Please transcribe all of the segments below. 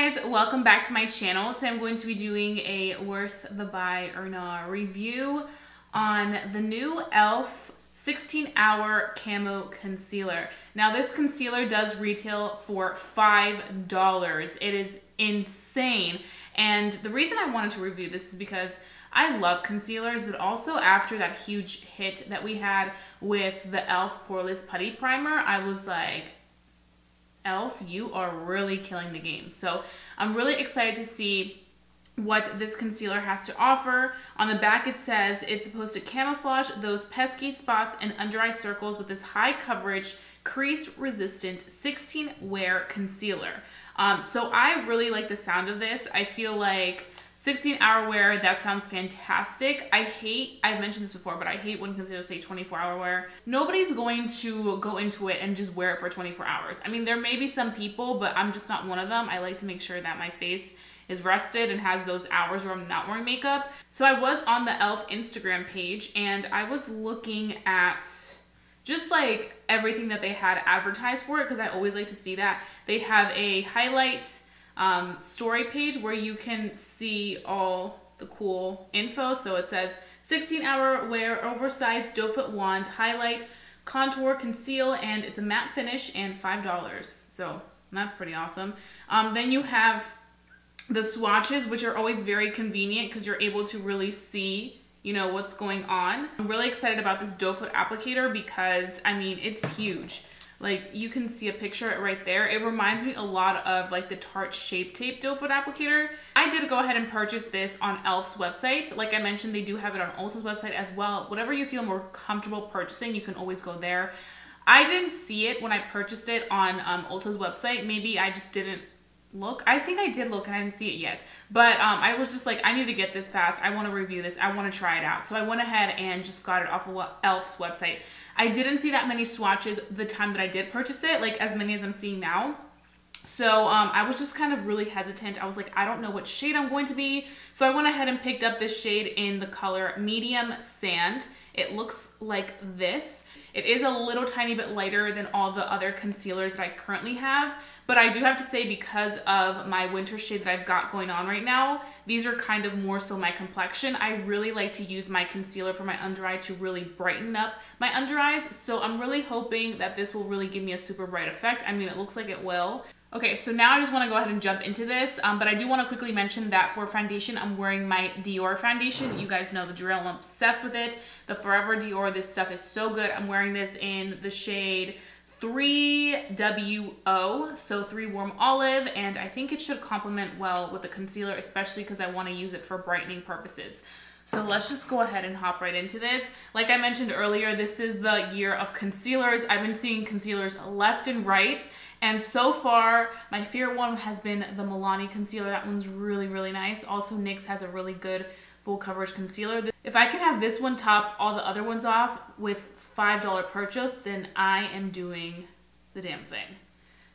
guys, welcome back to my channel. So I'm going to be doing a worth the buy or not review on the new e.l.f. 16-hour camo concealer. Now this concealer does retail for $5. It is insane. And the reason I wanted to review this is because I love concealers, but also after that huge hit that we had with the e.l.f. Poreless Putty Primer, I was like, e.l.f., you are really killing the game. So I'm really excited to see what this concealer has to offer. On the back it says it's supposed to camouflage those pesky spots and under eye circles with this high coverage, crease resistant 16 wear concealer. So I really like the sound of this. I feel like 16-hour wear, that sounds fantastic. I've mentioned this before, but I hate when concealers say 24-hour wear. Nobody's going to go into it and just wear it for 24 hours. I mean, there may be some people, but I'm just not one of them. I like to make sure that my face is rested and has those hours where I'm not wearing makeup. So I was on the e.l.f. Instagram page and I was looking at just like everything that they had advertised for it, because I always like to see that. They have a highlight story page where you can see all the cool info. So it says 16-hour wear, oversized doe foot wand, highlight, contour, conceal, and it's a matte finish and $5. So that's pretty awesome. Then you have the swatches, which are always very convenient because you're able to really see, you know, what's going on. I'm really excited about this doe foot applicator because, I mean, it's huge. Like, you can see a picture right there. It reminds me a lot of like the Tarte Shape Tape doe foot applicator. I did go ahead and purchase this on e.l.f.'s website. Like I mentioned, they do have it on Ulta's website as well. Whatever you feel more comfortable purchasing, you can always go there. I didn't see it when I purchased it on Ulta's website. Maybe I just didn't look. I think I did look and I didn't see it yet. But I was just like, I need to get this fast. I want to review this. I want to try it out. So I went ahead and just got it off of e.l.f.'s website. I didn't see that many swatches the time that I did purchase it, like as many as I'm seeing now. So I was just kind of really hesitant. I was like, I don't know what shade I'm going to be. So I went ahead and picked up this shade in the color Medium Sand. It looks like this. It is a little tiny bit lighter than all the other concealers that I currently have, but I do have to say, because of my winter shade that I've got going on right now, these are kind of more so my complexion. I really like to use my concealer for my under eye to really brighten up my under eyes, so I'm really hoping that this will really give me a super bright effect. I mean, it looks like it will. Okay, so now I just want to go ahead and jump into this, but I do want to quickly mention that for foundation, I'm wearing my Dior foundation. You guys know the drill. I'm obsessed with it. The Forever Dior. This stuff is so good. I'm wearing this in the shade 3WO, so 3 Warm Olive, and I think it should complement well with the concealer, especially because I want to use it for brightening purposes. So let's just go ahead and hop right into this. Like I mentioned earlier, this is the year of concealers. I've been seeing concealers left and right, and so far my favorite one has been the Milani concealer. That one's really, really nice. Also, NYX has a really good full coverage concealer. If I can have this one top all the other ones off with $5 purchase, then I am doing the damn thing.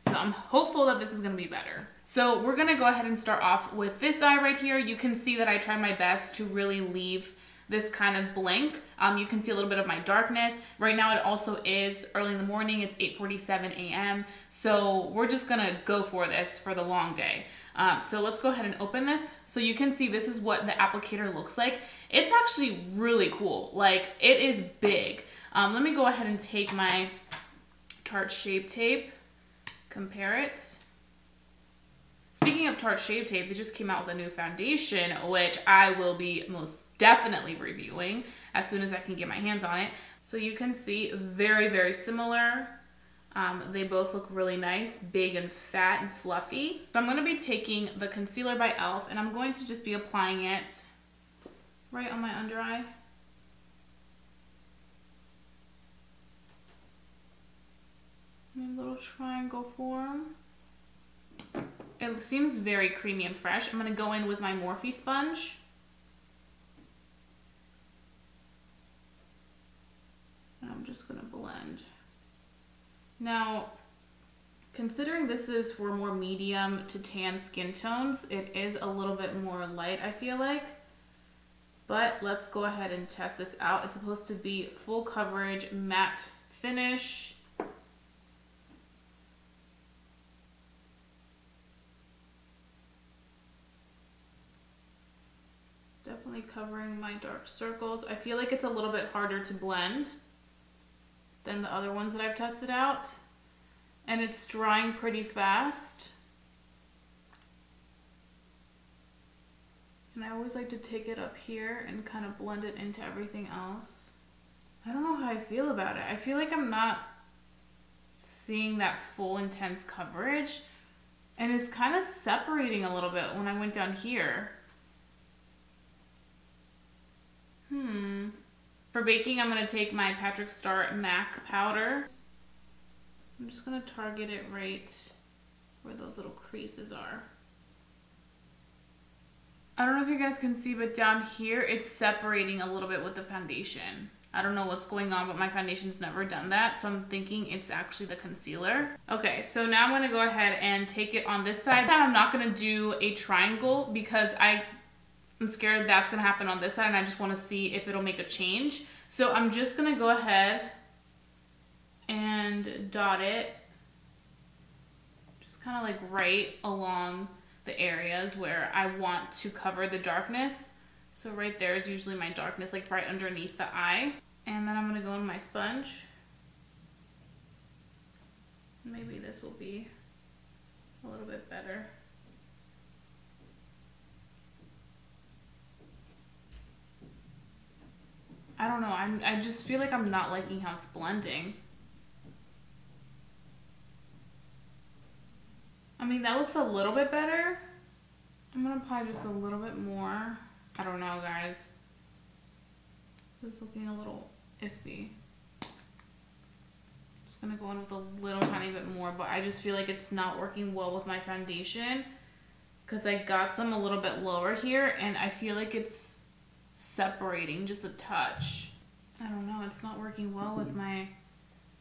So I'm hopeful that this is gonna be better. So we're gonna go ahead and start off with this eye right here. You can see that I tried my best to really leave this kind of blank. You can see a little bit of my darkness. Right now it also is early in the morning. It's 8:47 a.m. So we're just gonna go for this for the long day. So let's go ahead and open this. So you can see this is what the applicator looks like. It's actually really cool. Like, it is big. Let me go ahead and take my Tarte Shape Tape, compare it. Speaking of Tarte Shape Tape, they just came out with a new foundation, which I will be most definitely reviewing as soon as I can get my hands on it. So you can see very, very similar. They both look really nice, big and fat and fluffy. So I'm going to be taking the concealer by e.l.f. and I'm going to just be applying it right on my under eye. In a little triangle form. It seems very creamy and fresh. I'm going to go in with my Morphe sponge. And I'm just going to blend. Now, considering this is for more medium to tan skin tones, it is a little bit more light, I feel like. But let's go ahead and test this out. It's supposed to be full coverage, matte finish. definitely covering my dark circles. I feel like it's a little bit harder to blend than the other ones that I've tested out. And it's drying pretty fast. And I always like to take it up here and kind of blend it into everything else. I don't know how I feel about it. I feel like I'm not seeing that full intense coverage. And it's kind of separating a little bit when I went down here. For baking, I'm going to take my Patrick Star MAC powder. I'm just going to target it right where those little creases are. I don't know if you guys can see, but down here, it's separating a little bit with the foundation. I don't know what's going on, but my foundation's never done that, so I'm thinking it's actually the concealer. Okay, so now I'm gonna go ahead and take it on this side. I'm not gonna do a triangle because I'm scared that's gonna happen on this side, and I just wanna see if it'll make a change. So I'm just gonna go ahead and dot it, just kind of like right along the areas where I want to cover the darkness. So right there is usually my darkness, like right underneath the eye. And then I'm gonna go in my sponge. Maybe this will be a little bit better. I don't know, I just feel like I'm not liking how it's blending. I mean, that looks a little bit better. I'm gonna apply just a little bit more. I don't know, guys. This is looking a little iffy. Just gonna go in with a little tiny bit more, but I just feel like it's not working well with my foundation because I got some a little bit lower here and I feel like it's separating just a touch. I don't know, it's not working well with my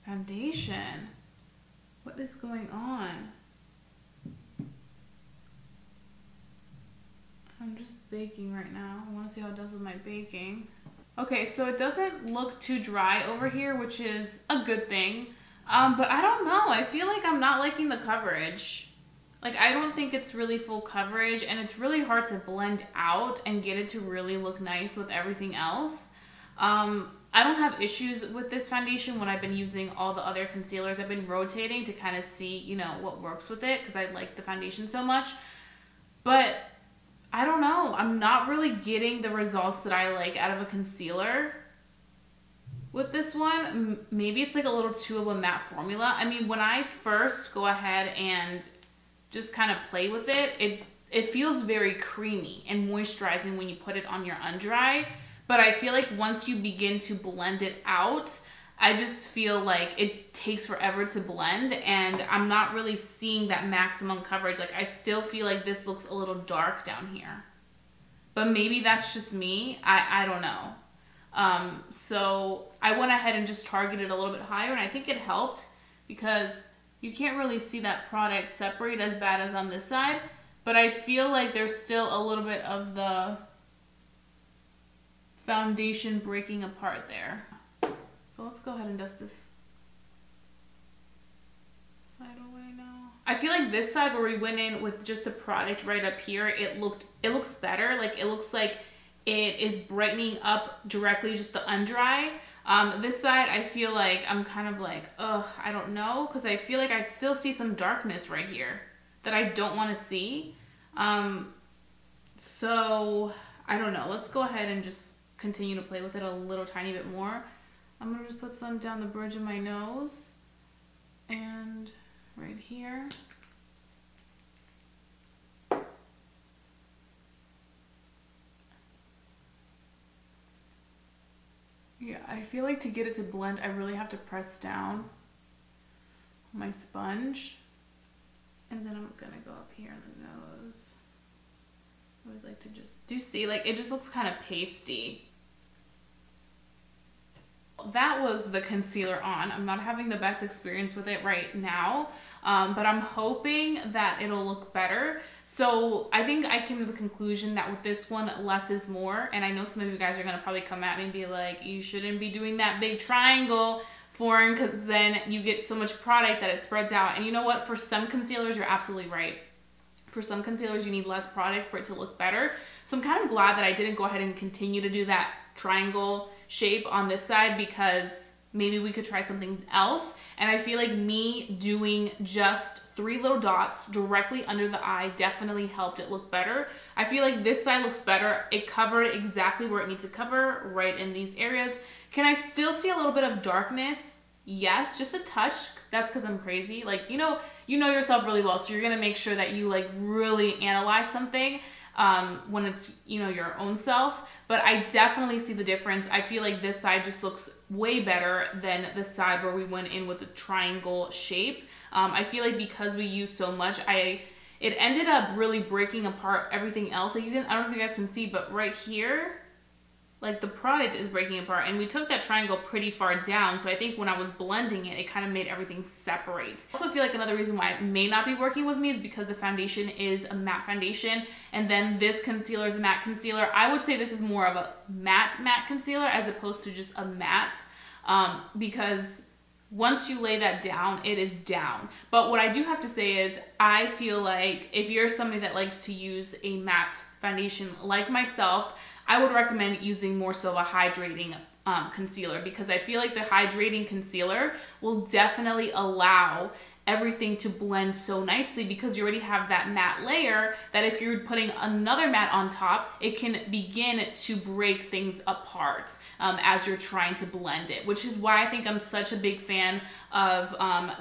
foundation. What is going on? I'm just baking right now. I want to see how it does with my baking. Okay, so it doesn't look too dry over here, which is a good thing. But I don't know. I feel like I'm not liking the coverage. Like, I don't think it's really full coverage, and it's really hard to blend out and get it to really look nice with everything else. I don't have issues with this foundation when I've been using all the other concealers. I've been rotating to kind of see, you know, what works with it because I like the foundation so much. But I don't know. I'm not really getting the results that I like out of a concealer with this one. Maybe it's like a little too of a matte formula. I mean, when I first go ahead and just kind of play with it, it feels very creamy and moisturizing when you put it on your undry. But I feel like once you begin to blend it out, I just feel like it takes forever to blend and I'm not really seeing that maximum coverage. Like, I still feel like this looks a little dark down here. But maybe that's just me. I don't know. So I went ahead and just targeted a little bit higher and I think it helped because you can't really see that product separate as bad as on this side. But I feel like there's still a little bit of the foundation breaking apart there. So let's go ahead and dust this side away now. I feel like this side where we went in with just the product right up here, it looks better. Like, it looks like it is brightening up directly just the undry. This side, I feel like I'm kind of like, ugh, I don't know, because I feel like I still see some darkness right here that I don't want to see. So I don't know. Let's go ahead and just continue to play with it a little tiny bit more. I'm gonna just put some down the bridge of my nose and right here. Yeah, I feel like to get it to blend, I really have to press down on my sponge. And then I'm gonna go up here in the nose. I always like to just, do you see, like, it just looks kind of pasty. That was the concealer on. I'm not having the best experience with it right now, but I'm hoping that it'll look better. So I think I came to the conclusion that with this one, less is more. And I know some of you guys are gonna probably come at me and be like, you shouldn't be doing that big triangle form because then you get so much product that it spreads out. And you know what? For some concealers, you're absolutely right. For some concealers, you need less product for it to look better. So I'm kind of glad that I didn't go ahead and continue to do that triangle shape on this side, because maybe we could try something else. And I feel like me doing just 3 little dots directly under the eye definitely helped it look better. I feel like this side looks better. It covered exactly where it needs to cover, right in these areas. Can I still see a little bit of darkness? Yes, just a touch. That's because I'm crazy. Like, you know yourself really well, so you're gonna make sure that you like really analyze something when it's, you know, your own self. But I definitely see the difference. I feel like this side just looks way better than the side where we went in with the triangle shape. I feel like because we used so much, it ended up really breaking apart everything else. Like I don't know if you guys can see, but right here, like the product is breaking apart, and we took that triangle pretty far down. So I think when I was blending it, it kind of made everything separate. I also feel like another reason why it may not be working with me is because the foundation is a matte foundation, and then this concealer is a matte concealer. I would say this is more of a matte concealer as opposed to just a matte, because once you lay that down, it is down. But what I do have to say is I feel like if you're somebody that likes to use a matte foundation like myself, I would recommend using more so a hydrating concealer, because I feel like the hydrating concealer will definitely allow everything to blend so nicely, because you already have that matte layer that if you're putting another matte on top, it can begin to break things apart as you're trying to blend it, which is why I think I'm such a big fan of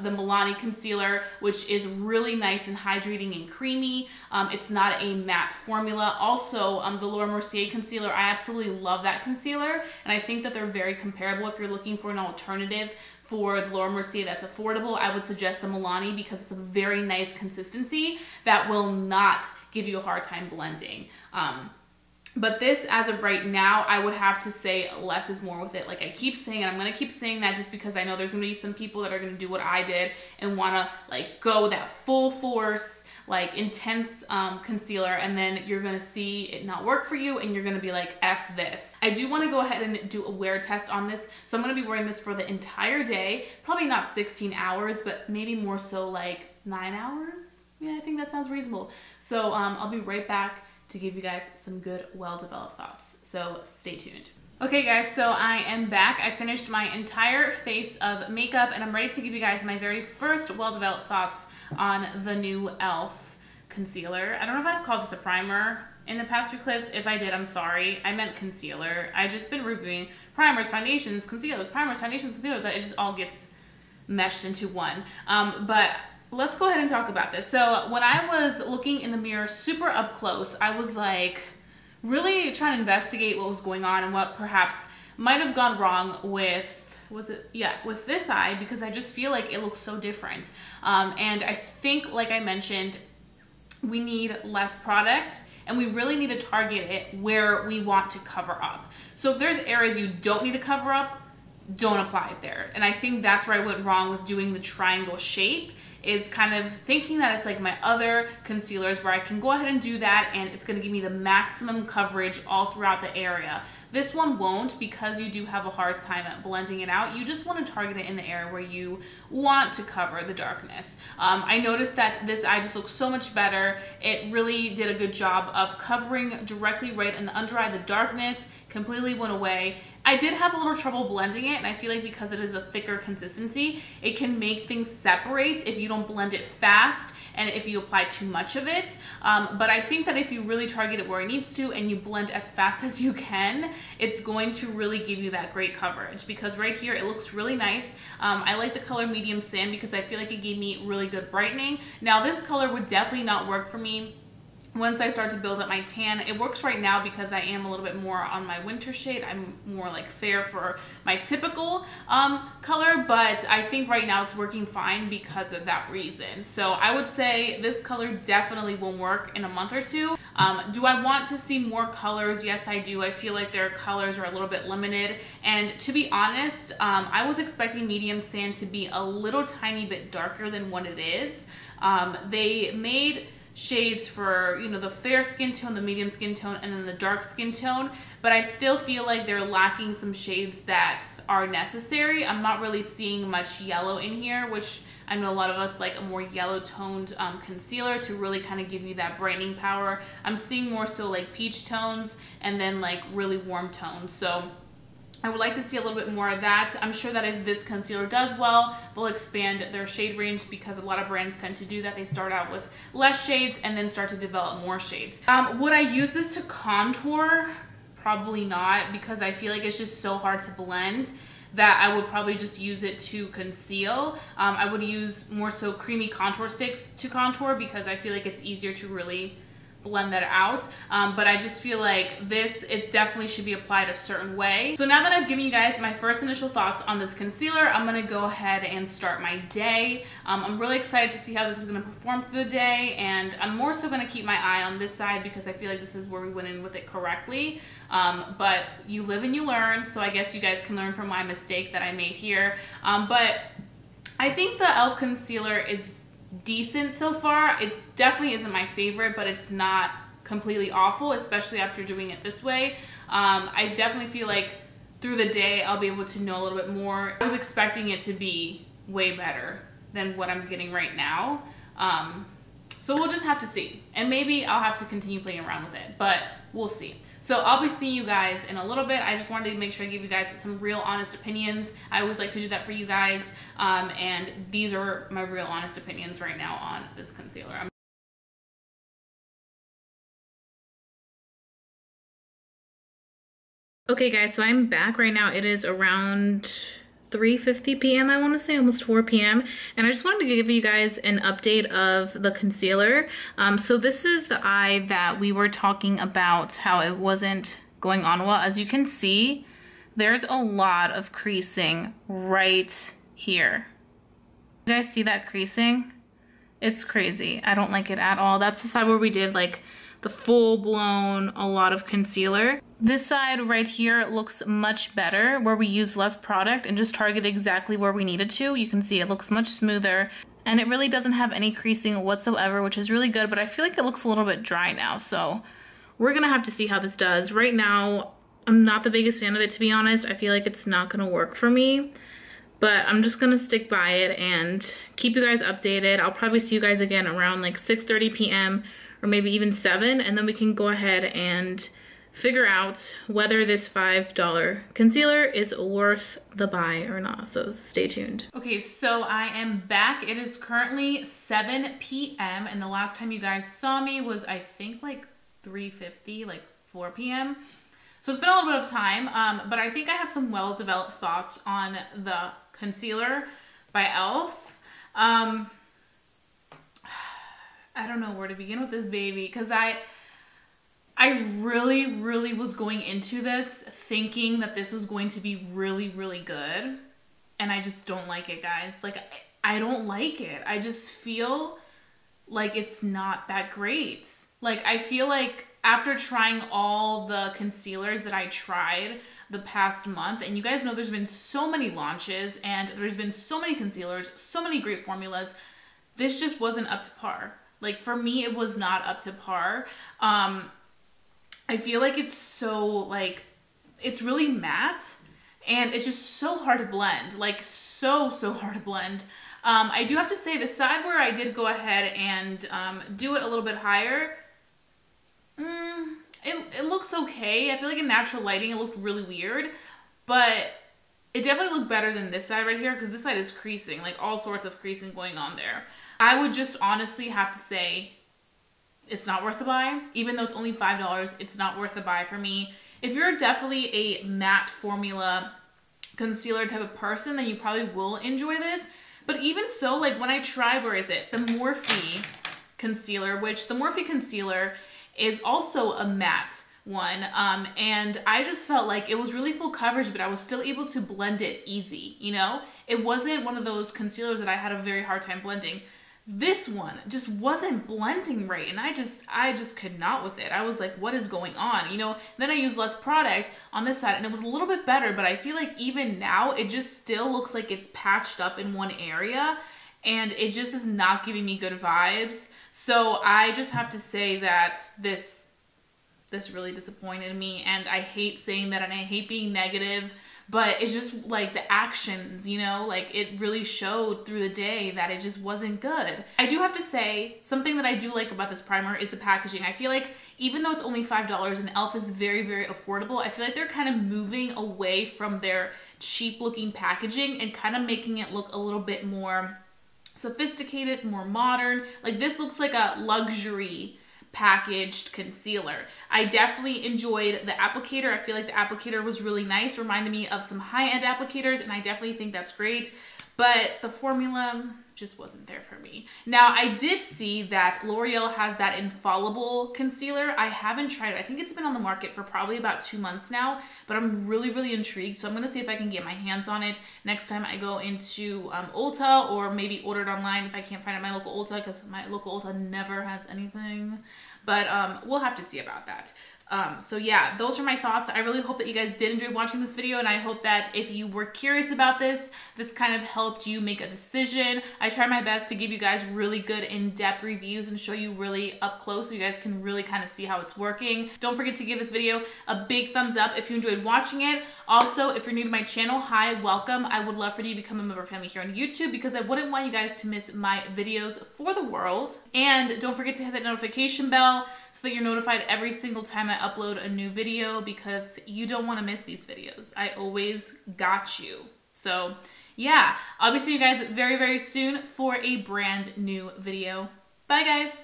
the Milani concealer, which is really nice and hydrating and creamy. It's not a matte formula. Also, the Laura Mercier concealer, I absolutely love that concealer, and I think that they're very comparable. If you're looking for an alternative for the Laura Mercier that's affordable, I would suggest the Milani, because it's a very nice consistency that will not give you a hard time blending. But this, as of right now, I would have to say less is more with it. Like I keep saying, and I'm gonna keep saying that just because I know there's gonna be some people that are gonna do what I did and wanna like go that full force, like intense concealer, and then you're gonna see it not work for you, and you're gonna be like, F this. I do wanna go ahead and do a wear test on this. So I'm gonna be wearing this for the entire day, probably not 16 hours, but maybe more so like 9 hours. Yeah, I think that sounds reasonable. So I'll be right back to give you guys some good, well-developed thoughts. So stay tuned. Okay guys, so I am back. I finished my entire face of makeup, and I'm ready to give you guys my very first well-developed thoughts on the new e.l.f. concealer. I don't know if I've called this a primer in the past few clips. If I did, I'm sorry. I meant concealer. I've just been reviewing primers, foundations, concealers, primers, foundations, concealers, but it just all gets meshed into one. But let's go ahead and talk about this. So when I was looking in the mirror super up close, I was like really trying to investigate what was going on and what perhaps might have gone wrong with, with this eye, because I just feel like it looks so different. And I think, like I mentioned, we need less product, and we really need to target it where we want to cover up. So if there's areas you don't need to cover up, don't apply it there. And I think that's where I went wrong with doing the triangle shape, is kind of thinking that it's like my other concealers where I can go ahead and do that and it's gonna give me the maximum coverage all throughout the area. This one won't, because you do have a hard time at blending it out. You just want to target it in the area where you want to cover the darkness. I noticed that this eye just looks so much better. It really did a good job of covering directly right in the under eye. The darkness completely went away. I did have a little trouble blending it, and I feel like because it is a thicker consistency, it can make things separate if you don't blend it fast and if you apply too much of it. But I think that if you really target it where it needs to and you blend as fast as you can, it's going to really give you that great coverage, because right here it looks really nice. I like the color medium sand because I feel like it gave me really good brightening. Now this color would definitely not work for me once I start to build up my tan. It works right now because I am a little bit more on my winter shade. I'm more like fair for my typical color, but I think right now it's working fine because of that reason. So I would say this color definitely will work in a month or two. Do I want to see more colors? Yes, I do. I feel like their colors are a little bit limited. And to be honest, I was expecting medium sand to be a little tiny bit darker than what it is. They made shades for, you know, the fair skin tone, the medium skin tone, and then the dark skin tone, but I still feel like they're lacking some shades that are necessary. I'm not really seeing much yellow in here, which I know a lot of us like a more yellow toned concealer to really kind of give you that brightening power. I'm seeing more so like peach tones and then like really warm tones. So I would like to see a little bit more of that. I'm sure that if this concealer does well, they'll expand their shade range because a lot of brands tend to do that. They start out with less shades and then start to develop more shades. Would I use this to contour? Probably not, because I feel like it's just so hard to blend that I would probably just use it to conceal. I would use more so creamy contour sticks to contour because I feel like it's easier to really blend that out. But I just feel like this, it definitely should be applied a certain way. So now that I've given you guys my first initial thoughts on this concealer, I'm gonna go ahead and start my day. I'm really excited to see how this is gonna perform through the day, and I'm more so gonna keep my eye on this side because I feel like this is where we went in with it correctly. But you live and you learn, so I guess you guys can learn from my mistake that I made here. But I think the e.l.f. concealer is decent so far. It definitely isn't my favorite, but it's not completely awful, especially after doing it this way. I definitely feel like through the day I'll be able to know a little bit more. I was expecting it to be way better than what I'm getting right now. So we'll just have to see, and maybe I'll have to continue playing around with it, but we'll see. So I'll be seeing you guys in a little bit. I just wanted to make sure I give you guys some real honest opinions. I always like to do that for you guys. And these are my real honest opinions right now on this concealer. Okay guys, so I'm back right now. It is around 3:50 p.m. I want to say, almost 4 p.m. and I just wanted to give you guys an update of the concealer. So this is the eye that we were talking about how it wasn't going on well. As you can see, there's a lot of creasing right here. You guys see that creasing? It's crazy. I don't like it at all. That's the side where we did like the full-blown a lot of concealer. This side right here looks much better, where we use less product and just target exactly where we needed to. You can see it looks much smoother, and it really doesn't have any creasing whatsoever, which is really good, but I feel like it looks a little bit dry now, so we're gonna have to see how this does. Right now, I'm not the biggest fan of it, to be honest. I feel like it's not gonna work for me, but I'm just gonna stick by it and keep you guys updated. I'll probably see you guys again around like 6:30 p.m. or maybe even 7, and then we can go ahead and figure out whether this $5 concealer is worth the buy or not. So stay tuned. Okay, so I am back. It is currently 7 p.m. and the last time you guys saw me was, I think, like 3:50, like 4 p.m. So it's been a little bit of time, but I think I have some well-developed thoughts on the concealer by e.l.f. I don't know where to begin with this baby, because I really was going into this thinking that this was going to be really good, and I just don't like it, guys. Like, I don't like it. I just feel like it's not that great. Like, I feel like after trying all the concealers that I tried the past month, and you guys know there's been so many launches and there's been so many concealers, so many great formulas, this just wasn't up to par. Like, for me, it was not up to par. I feel like it's so, like, it's really matte, and it's just so hard to blend. Like, so hard to blend. I do have to say, the side where I did go ahead and do it a little bit higher, it looks okay. I feel like in natural lighting, it looked really weird, but it definitely looked better than this side right here, because this side is creasing, like all sorts of creasing going on there. I would just honestly have to say it's not worth the buy. Even though it's only $5, it's not worth the buy for me. If you're definitely a matte formula concealer type of person, then you probably will enjoy this. But even so, like when I tried, where is it? The Morphe concealer, which the Morphe concealer is also a matte one. And I just felt like it was really full coverage, but I was still able to blend it easy, you know? It wasn't one of those concealers that I had a very hard time blending. This one just wasn't blending right, and I just could not with it. I was like, what is going on? You know, then I used less product on this side and it was a little bit better, but I feel like even now it just still looks like it's patched up in one area, and it just is not giving me good vibes. So I just have to say that this really disappointed me, and I hate saying that and I hate being negative, but it's just like the actions, you know, like it really showed through the day that it just wasn't good. I do have to say, something that I do like about this primer is the packaging. I feel like even though it's only $5 and e.l.f. is very, very affordable, I feel like they're kind of moving away from their cheap looking packaging and kind of making it look a little bit more sophisticated, more modern. Like this looks like a luxury packaged concealer. I definitely enjoyed the applicator. I feel like the applicator was really nice, reminded me of some high-end applicators, and I definitely think that's great. But the formula just wasn't there for me. Now, I did see that L'Oreal has that Infallible concealer. I haven't tried it. I think it's been on the market for probably about 2 months now, but I'm really, really intrigued. So I'm gonna see if I can get my hands on it next time I go into Ulta, or maybe order it online if I can't find it at my local Ulta, because my local Ulta never has anything. But we'll have to see about that. So yeah, those are my thoughts. I really hope that you guys did enjoy watching this video, and I hope that if you were curious about this kind of helped you make a decision. I try my best to give you guys really good in-depth reviews and show you really up close so you guys can really kind of see how it's working. Don't forget to give this video a big thumbs up if you enjoyed watching it. Also, if you're new to my channel, hi, welcome. I would love for you to become a member of our family here on YouTube, because I wouldn't want you guys to miss my videos for the world. And don't forget to hit that notification bell so that you're notified every single time I upload a new video, because you don't want to miss these videos. I always got you. So yeah, I'll be seeing you guys very, very soon for a brand new video. Bye guys.